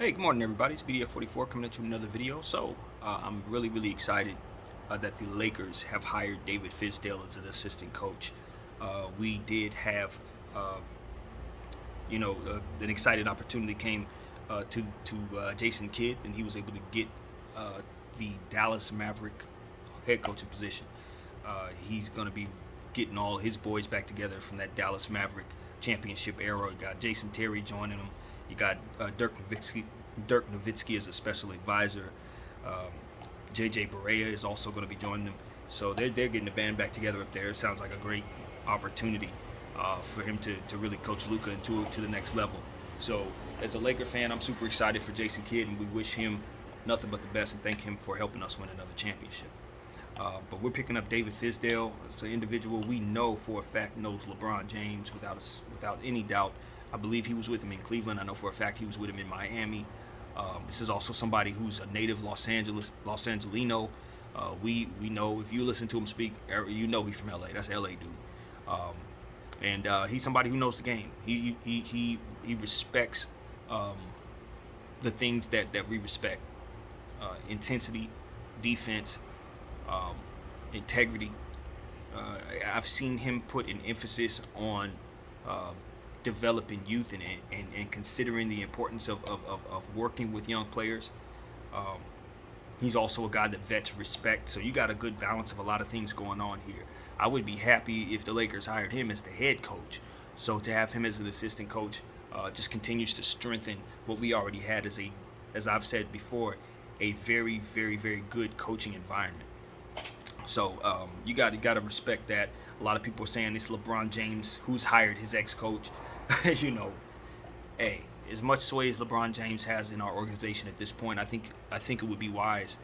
Hey, good morning, everybody. It's BDF44 coming at you with another video. I'm really excited that the Lakers have hired David Fizdale as an assistant coach. We did have, uh, an exciting opportunity came to Jason Kidd, and he was able to get the Dallas Maverick head coaching position. He's going to be getting all his boys back together from that Dallas Maverick championship era. You got Jason Terry joining him. You got Dirk Nowitzki as a special advisor. Um, JJ Barea is also going to be joining them. So they're getting the band back together up there. It sounds like a great opportunity for him to really coach Luka to the next level. So as a Laker fan, I'm super excited for Jason Kidd, and we wish him nothing but the best and thank him for helping us win another championship. But we're picking up David Fizdale. It's an individual we know for a fact knows LeBron James without any doubt. I believe he was with him in Cleveland. I know for a fact he was with him in Miami. This is also somebody who's a native Los Angelino. We know if you listen to him speak, you know he's from LA. That's an LA dude. And he's somebody who knows the game. He respects the things that we respect: intensity, defense, integrity. I've seen him put an emphasis on developing youth and considering the importance of working with young players. He's also a guy that vets respect, so you got a good balance of a lot of things going on here. I would be happy if the Lakers hired him as the head coach. So to have him as an assistant coach just continues to strengthen what we already had as I've said before, a very good coaching environment. So you got to respect that. A lot of people are saying it's LeBron James who's hired his ex-coach. Hey, as much sway as LeBron James has in our organization at this point, I think it would be wise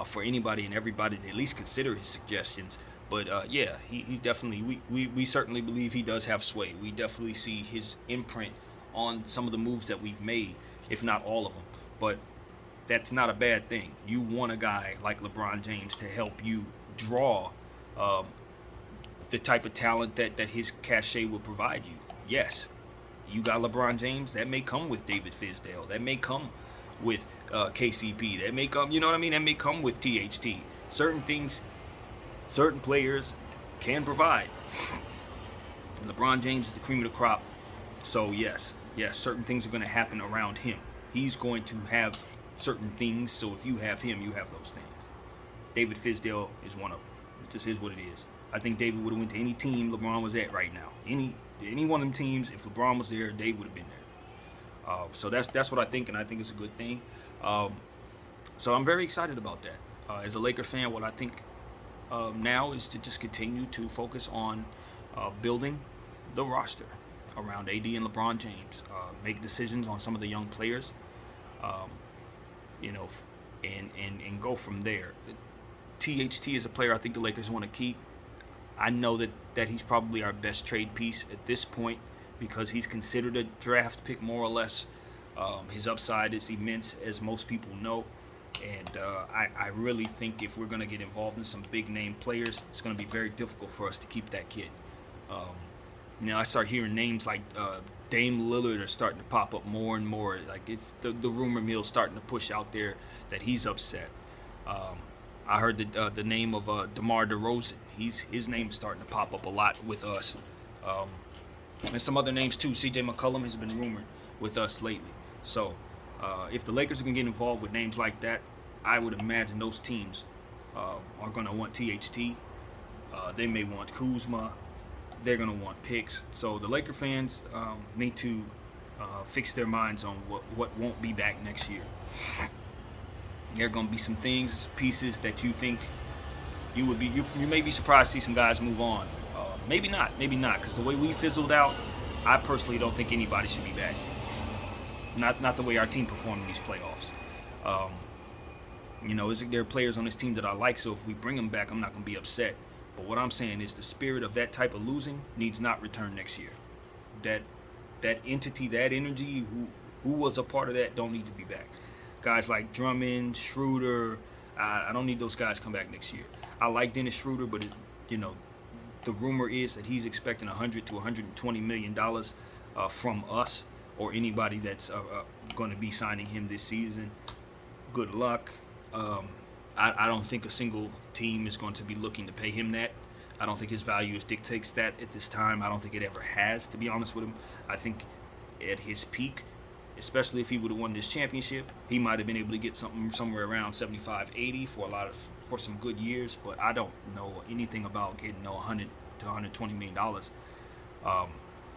for anybody and everybody to at least consider his suggestions. But he definitely, we certainly believe he does have sway. We definitely see his imprint on some of the moves that we've made, if not all of them. But that's not a bad thing. You want a guy like LeBron James to help you draw the type of talent that his cachet will provide you. Yes, you got LeBron James. That may come with David Fizdale. That may come with KCP. That may come, you know what I mean? That may come with THT. Certain things, certain players can provide. LeBron James is the cream of the crop. So yes, certain things are going to happen around him. He's going to have certain things. So if you have him, you have those things. David Fizdale is one of them. It just is what it is. I think David would have went to any team LeBron was at right now. Any one of them teams, if LeBron was there, Dave would have been there. So that's what I think, and I think it's a good thing. So I'm very excited about that. As a Laker fan, what I think now is to just continue to focus on building the roster around AD and LeBron James. Make decisions on some of the young players, and go from there. THT is a player I think the Lakers want to keep. I know that he's probably our best trade piece at this point because he's considered a draft pick more or less. His upside is immense, as most people know. And I really think if we're going to get involved in some big name players, it's going to be very difficult for us to keep that kid. I start hearing names like Dame Lillard are starting to pop up more and more. Like it's the rumor mill starting to push out there that he's upset. I heard the name of DeMar DeRozan. His name is starting to pop up a lot with us. And some other names too. CJ McCollum has been rumored with us lately. So if the Lakers are going to get involved with names like that, I would imagine those teams are going to want THT. They may want Kuzma. They're going to want picks. So the Laker fans need to fix their minds on what won't be back next year. There are going to be some things, pieces that you think you may be surprised to see some guys move on. Maybe not, because the way we fizzled out, I personally don't think anybody should be back. Not the way our team performed in these playoffs. There are players on this team that I like, so if we bring them back, I'm not going to be upset. But what I'm saying is the spirit of that type of losing needs not return next year. That entity, that energy, who was a part of that, don't need to be back. Guys like Drummond, Schroeder, I don't need those guys to come back next year. I like Dennis Schroeder, but the rumor is that he's expecting $100 to $120 million from us or anybody that's going to be signing him this season. Good luck. I don't think a single team is going to be looking to pay him that. I don't think his value dictates that at this time. I don't think it ever has, to be honest with him. I think at his peak, especially if he would have won this championship, he might have been able to get something somewhere around 75, 80 for some good years. But I don't know anything about getting $100 to $120 million,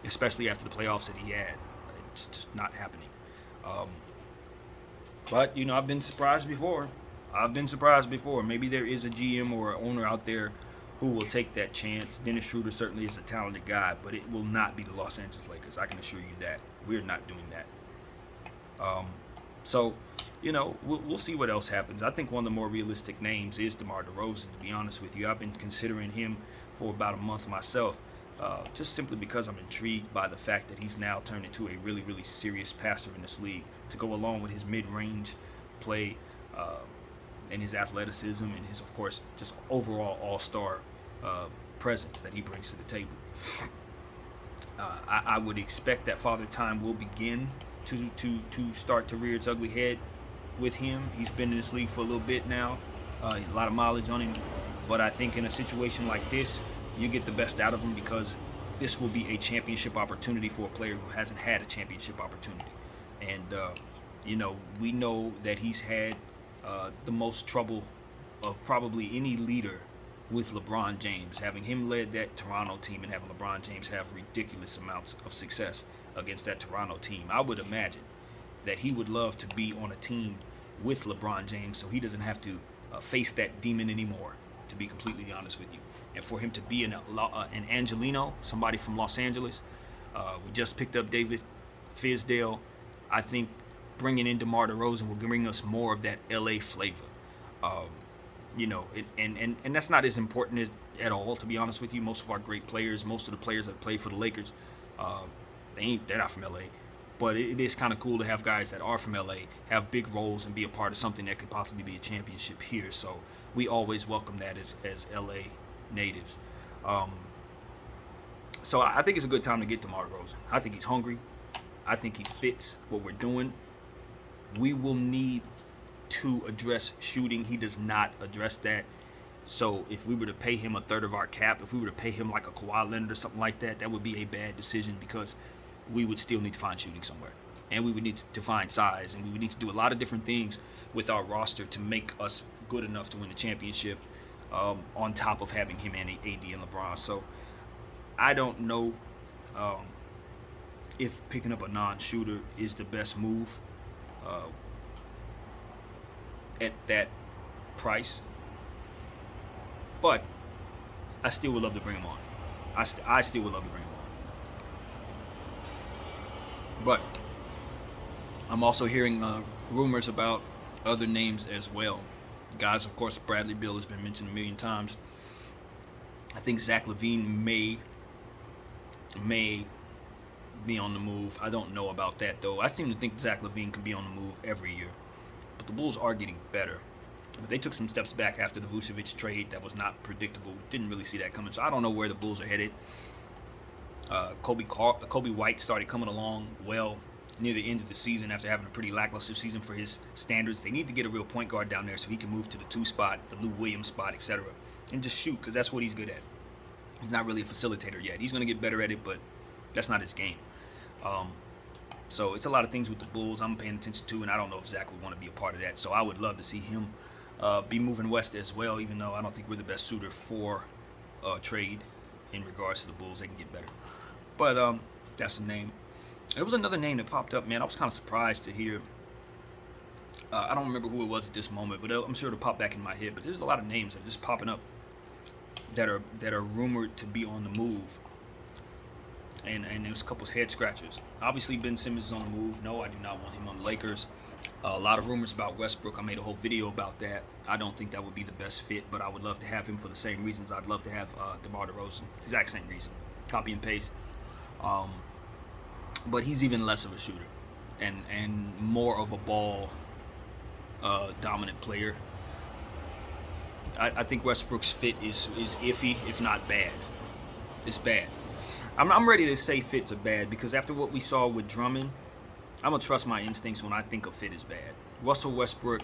especially after the playoffs that he had. It's just not happening. But, I've been surprised before. Maybe there is a GM or an owner out there who will take that chance. Dennis Schroeder certainly is a talented guy, but it will not be the Los Angeles Lakers. I can assure you that. We're not doing that. So, we'll see what else happens. I think one of the more realistic names is DeMar DeRozan, to be honest with you. I've been considering him for about a month myself, just simply because I'm intrigued by the fact that he's now turned into a really, really serious passer in this league, to go along with his mid-range play and his athleticism and his, of course, just overall all-star presence that he brings to the table. I would expect that Father Time will begin to start to rear its ugly head with him. He's been in this league for a little bit now, a lot of mileage on him, but I think in a situation like this, you get the best out of him, because this will be a championship opportunity for a player who hasn't had a championship opportunity. And we know that he's had the most trouble of probably any leader with LeBron James, having him led that Toronto team and having LeBron James have ridiculous amounts of success against that Toronto team. I would imagine that he would love to be on a team with LeBron James, so he doesn't have to face that demon anymore, to be completely honest with you. And for him to be an Angelino, somebody from Los Angeles, we just picked up David Fizdale. I think bringing in DeMar DeRozan will bring us more of that LA flavor. And that's not as important at all, to be honest with you. Most of our great players, most of the players that play for the Lakers, they're not from LA. But it is kind of cool to have guys that are from LA have big roles and be a part of something that could possibly be a championship here. So we always welcome that as LA natives. So I think it's a good time to get DeMar DeRozan. I think he's hungry. I think he fits what we're doing. We will need to address shooting. He does not address that. So if we were to pay him a third of our cap, if we were to pay him like a Kawhi Leonard or something like that, that would be a bad decision, because we would still need to find shooting somewhere. And we would need to find size, and we would need to do a lot of different things with our roster to make us good enough to win the championship, on top of having him and AD and LeBron. So I don't know if picking up a non-shooter is the best move at that price. But I still would love to bring him on. I still would love to bring him on. But I'm also hearing rumors about other names as well. Guys, of course, Bradley Beal has been mentioned a million times. I think Zach LaVine may be on the move. I don't know about that, though. I seem to think Zach LaVine could be on the move every year. But the Bulls are getting better. But they took some steps back after the Vucevic trade that was not predictable. Didn't really see that coming. So I don't know where the Bulls are headed. Kobe White started coming along well near the end of the season after having a pretty lackluster season for his standards. They need to get a real point guard down there so he can move to the 2 spot, the Lou Williams spot, etc. And just shoot, because that's what he's good at. He's not really a facilitator yet. He's going to get better at it, but that's not his game. So it's a lot of things with the Bulls I'm paying attention to, and I don't know if Zach would want to be a part of that. So I would love to see him be moving west as well, even though I don't think we're the best suitor for trade in regards to the Bulls. They can get better. But that's a name. There was another name that popped up, man. I was kind of surprised to hear. I don't remember who it was at this moment, but I'm sure it'll pop back in my head. But there's a lot of names that are just popping up that are rumored to be on the move. And there's a couple of head scratchers. Obviously, Ben Simmons is on the move. No, I do not want him on the Lakers. A lot of rumors about Westbrook. I made a whole video about that. I don't think that would be the best fit, but I would love to have him for the same reasons I'd love to have DeMar DeRozan. Exact same reason. Copy and paste. But he's even less of a shooter and more of a ball dominant player. I think Westbrook's fit is iffy, if not bad. It's bad. I'm ready to say fits are bad, because after what we saw with Drummond, I'm going to trust my instincts when I think a fit is bad. Russell Westbrook,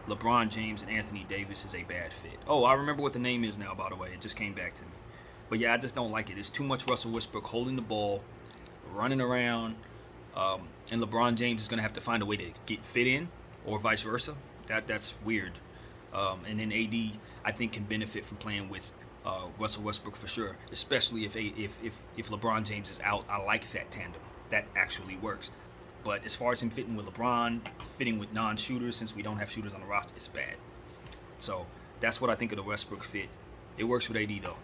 LeBron James, and Anthony Davis is a bad fit. Oh, I remember what the name is now, by the way. It just came back to me. But yeah, I just don't like it. It's too much Russell Westbrook holding the ball, running around, and LeBron James is going to have to find a way to get fit in, or vice versa. That's weird. And then AD, I think, can benefit from playing with Russell Westbrook for sure, especially if LeBron James is out. I like that tandem. That actually works. But as far as him fitting with LeBron, fitting with non-shooters, since we don't have shooters on the roster, it's bad. So that's what I think of the Westbrook fit. It works with AD though.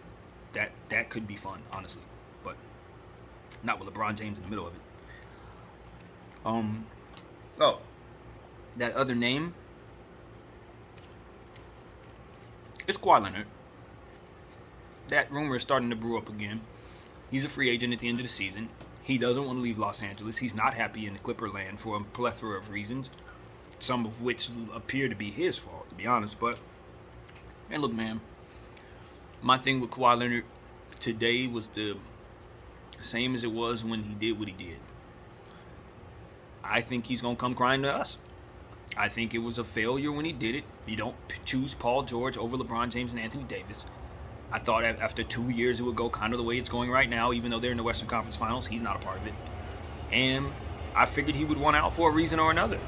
That could be fun, honestly, but not with LeBron James in the middle of it. That other name, it's Kawhi Leonard. That rumor is starting to brew up again. He's a free agent at the end of the season. He doesn't want to leave Los Angeles. He's not happy in the Clipper land for a plethora of reasons, some of which appear to be his fault, to be honest. But, hey, look, man, my thing with Kawhi Leonard today was the same as it was when he did what he did. I think he's going to come crying to us. I think it was a failure when he did it. You don't choose Paul George over LeBron James and Anthony Davis. I thought after 2 years it would go kind of the way it's going right now, even though they're in the Western Conference Finals. He's not a part of it. And I figured he would want out for a reason or another.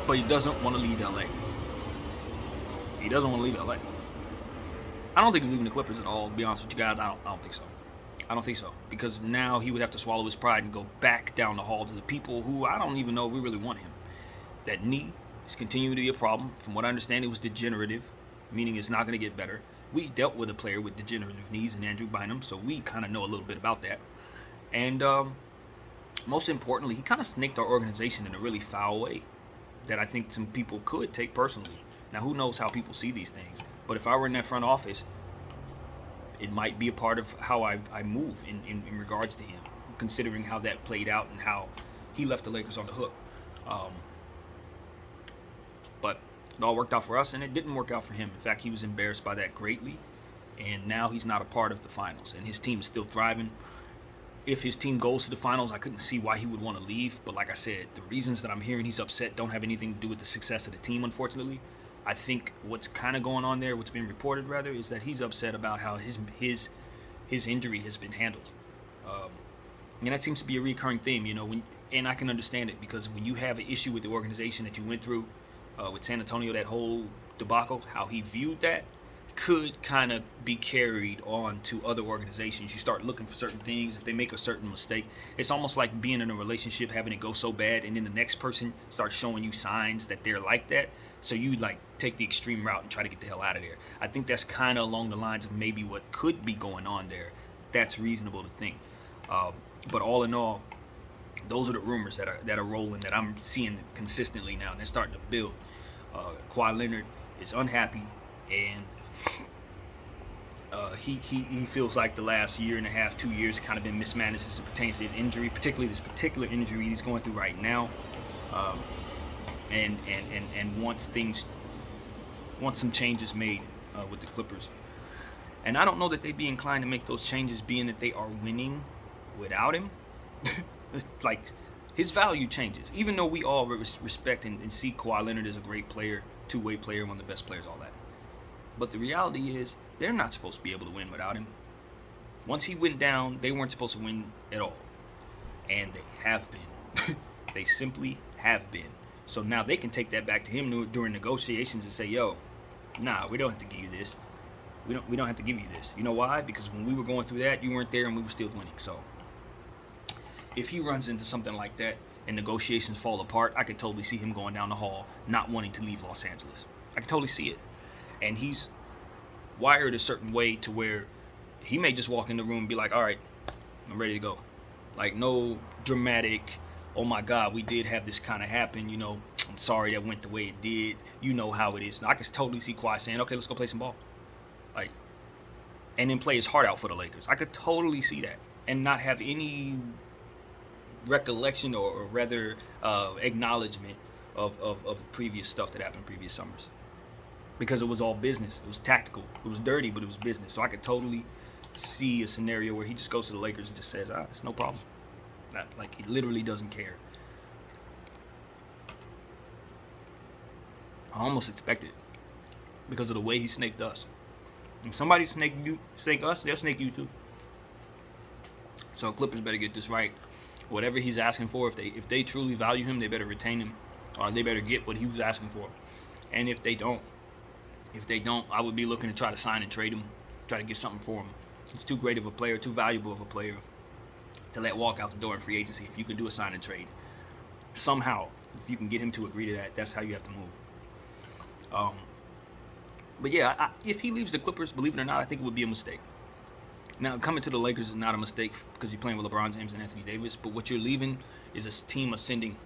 But he doesn't want to leave LA. He doesn't want to leave LA. I don't think he's leaving the Clippers at all, to be honest with you guys. I don't think so. I don't think so. Because now he would have to swallow his pride and go back down the hall to the people who I don't even know if we really want him. That knee is continuing to be a problem. From what I understand, it was degenerative, meaning it's not going to get better. We dealt with a player with degenerative knees in Andrew Bynum, so we kind of know a little bit about that. And most importantly, he kind of snaked our organization in a really foul way that I think some people could take personally. Now, who knows how people see these things? But if I were in that front office, it might be a part of how I move in regards to him, considering how that played out and how he left the Lakers on the hook. But it all worked out for us, and it didn't work out for him. In fact, he was embarrassed by that greatly, and now he's not a part of the finals, and his team is still thriving. If his team goes to the finals, I couldn't see why he would want to leave. But like I said, the reasons that I'm hearing he's upset don't have anything to do with the success of the team, unfortunately. I think what's kind of going on there, what's been reported rather, is that he's upset about how his injury has been handled. And that seems to be a recurring theme, and I can understand it, because when you have an issue with the organization that you went through with San Antonio, that whole debacle, how he viewed that could kind of be carried on to other organizations. You start looking for certain things. If they make a certain mistake, it's almost like being in a relationship, having it go so bad, and then the next person starts showing you signs that they're like that. So you take the extreme route and try to get the hell out of there. I think that's kind of along the lines of maybe what could be going on there. That's reasonable to think. But all in all, those are the rumors that are rolling, that I'm seeing consistently now, and they're starting to build. Kawhi Leonard is unhappy, and he feels like the last year and a half, 2 years, kind of been mismanaged as it pertains to his injury, particularly this particular injury he's going through right now. And wants some changes made with the Clippers. And I don't know that they'd be inclined to make those changes, being that they are winning without him. Like, his value changes. Even though we all respect and see Kawhi Leonard as a great player, two-way player, one of the best players, all that. But the reality is, they're not supposed to be able to win without him. Once he went down, they weren't supposed to win at all. And they have been. They simply have been. So now they can take that back to him during negotiations and say, yo, nah, we don't have to give you this. We don't have to give you this. You know why? Because when we were going through that, you weren't there and we were still winning. So if he runs into something like that and negotiations fall apart, I could totally see him going down the hall, not wanting to leave Los Angeles. I can totally see it. And he's wired a certain way to where he may just walk in the room and be like, all right, I'm ready to go. Like, no dramatic, oh my God, we did have this kind of happen, I'm sorry that went the way it did. You know how it is. Now, I can totally see Kawhi saying, okay, let's go play some ball. And then play his heart out for the Lakers. I could totally see that. And not have any recollection or rather acknowledgement of previous stuff that happened in previous summers. Because it was all business. It was tactical. It was dirty, but it was business. So I could totally see a scenario where he just goes to the Lakers and just says, it's no problem. Like, he literally doesn't care. I almost expect it because of the way he snaked us. If somebody snake us, they'll snake you too. So Clippers better get this right. Whatever he's asking for, if they truly value him, they better retain him, or they better get what he was asking for. And if they don't, I would be looking to try to sign and trade him, try to get something for him. He's too great of a player, too valuable of a player to let walk out the door in free agency. If you can do a sign and trade, somehow, if you can get him to agree to that, that's how you have to move. But yeah, if he leaves the Clippers, believe it or not, I think it would be a mistake. Now, coming to the Lakers is not a mistake because you're playing with LeBron James and Anthony Davis, but what you're leaving is a team ascending,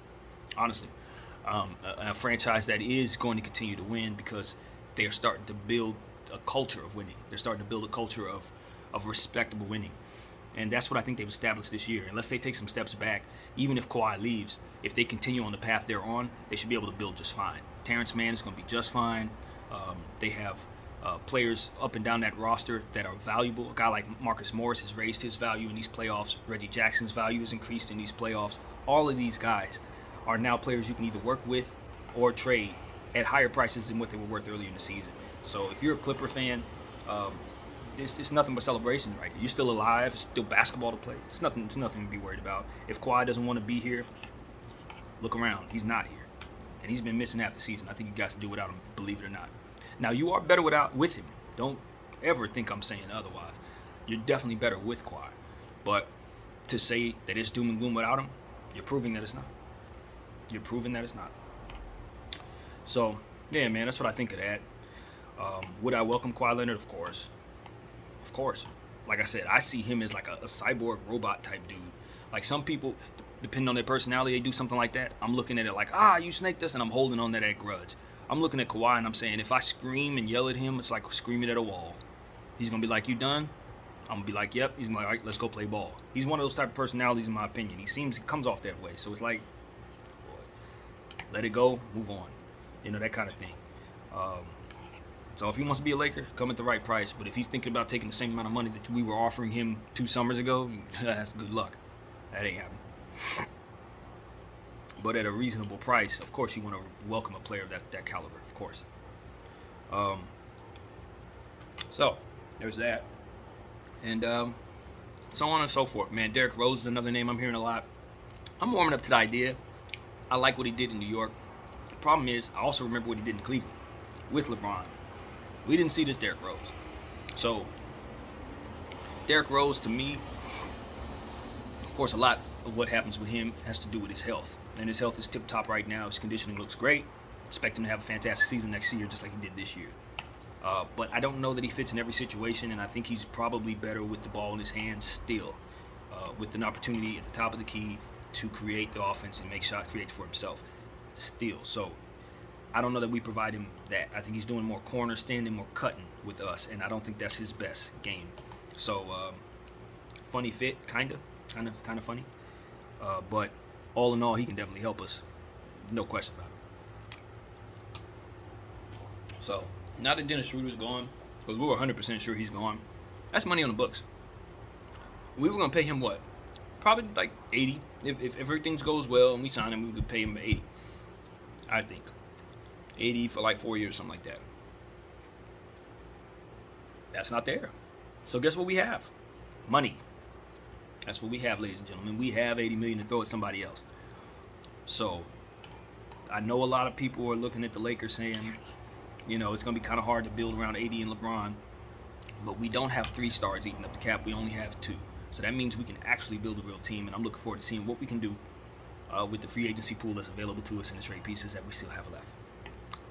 honestly. A franchise that is going to continue to win because they're starting to build a culture of winning. They're starting to build a culture of respectable winning. And that's what I think they've established this year. Unless they take some steps back, even if Kawhi leaves, if they continue on the path they're on, they should be able to build just fine. Terrence Mann is going to be just fine. They have players up and down that roster that are valuable. A guy like Marcus Morris has raised his value in these playoffs. Reggie Jackson's value has increased in these playoffs. All of these guys are now players you can either work with or trade at higher prices than what they were worth earlier in the season. So if you're a Clipper fan, it's nothing but celebration right here. You're still alive. It's still basketball to play. It's nothing to be worried about. If Kawhi doesn't want to be here, look around. He's not here. And he's been missing half the season. I think you guys can do without him, believe it or not. Now, you are better with him. Don't ever think I'm saying otherwise. You're definitely better with Kawhi. But to say that it's doom and gloom without him, you're proving that it's not. You're proving that it's not. So, yeah, man, that's what I think of that. Would I welcome Kawhi Leonard? Of course. Of course. Like I said, I see him as like a cyborg robot type dude. Like some people, depending on their personality, they do something like that. I'm looking at it like, you snaked us, and I'm holding on to that grudge. I'm looking at Kawhi, and I'm saying, if I scream and yell at him, it's like screaming at a wall. He's going to be like, you done? I'm going to be like, yep. He's going to be like, all right, let's go play ball. He's one of those type of personalities, in my opinion. He comes off that way. So it's like, let it go, move on. You know, that kind of thing. So if he wants to be a Laker, come at the right price. But if he's thinking about taking the same amount of money that we were offering him 2 summers ago, that's good luck. That ain't happening. But at a reasonable price, of course, you want to welcome a player of that caliber, of course. So there's that. And so on and so forth, man. Derrick Rose is another name I'm hearing a lot. I'm warming up to the idea. I like what he did in New York. The problem is, I also remember what he did in Cleveland with LeBron. We didn't see this Derrick Rose. So, Derrick Rose, to me, of course, a lot of what happens with him has to do with his health. And his health is tip-top right now. His conditioning looks great. Expect him to have a fantastic season next year, just like he did this year. But I don't know that he fits in every situation, and I think he's probably better with the ball in his hands still, with an opportunity at the top of the key to create the offense and make shot create for himself still. So I don't know that we provide him that. I think he's doing more corner standing, more cutting with us, and I don't think that's his best game. So funny fit, kind of funny. But all in all, he can definitely help us. No question about it. So now that Dennis Schroeder's gone, because we were 100% sure he's gone, that's money on the books. We were going to pay him what? Probably like 80. If everything goes well and we sign him, we could pay him 80. I think. 80 for like 4 years, something like that. That's not there. So guess what we have? Money. That's what we have, ladies and gentlemen. We have $80 million to throw at somebody else. So I know a lot of people are looking at the Lakers saying, you know, it's going to be kind of hard to build around AD and LeBron. But we don't have 3 stars eating up the cap. We only have 2. So that means we can actually build a real team. And I'm looking forward to seeing what we can do with the free agency pool that's available to us and the trade pieces that we still have left.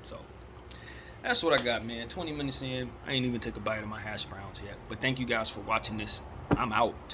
So that's what I got, man. 20 minutes in. I ain't even took a bite of my hash browns yet. But thank you guys for watching this. I'm out.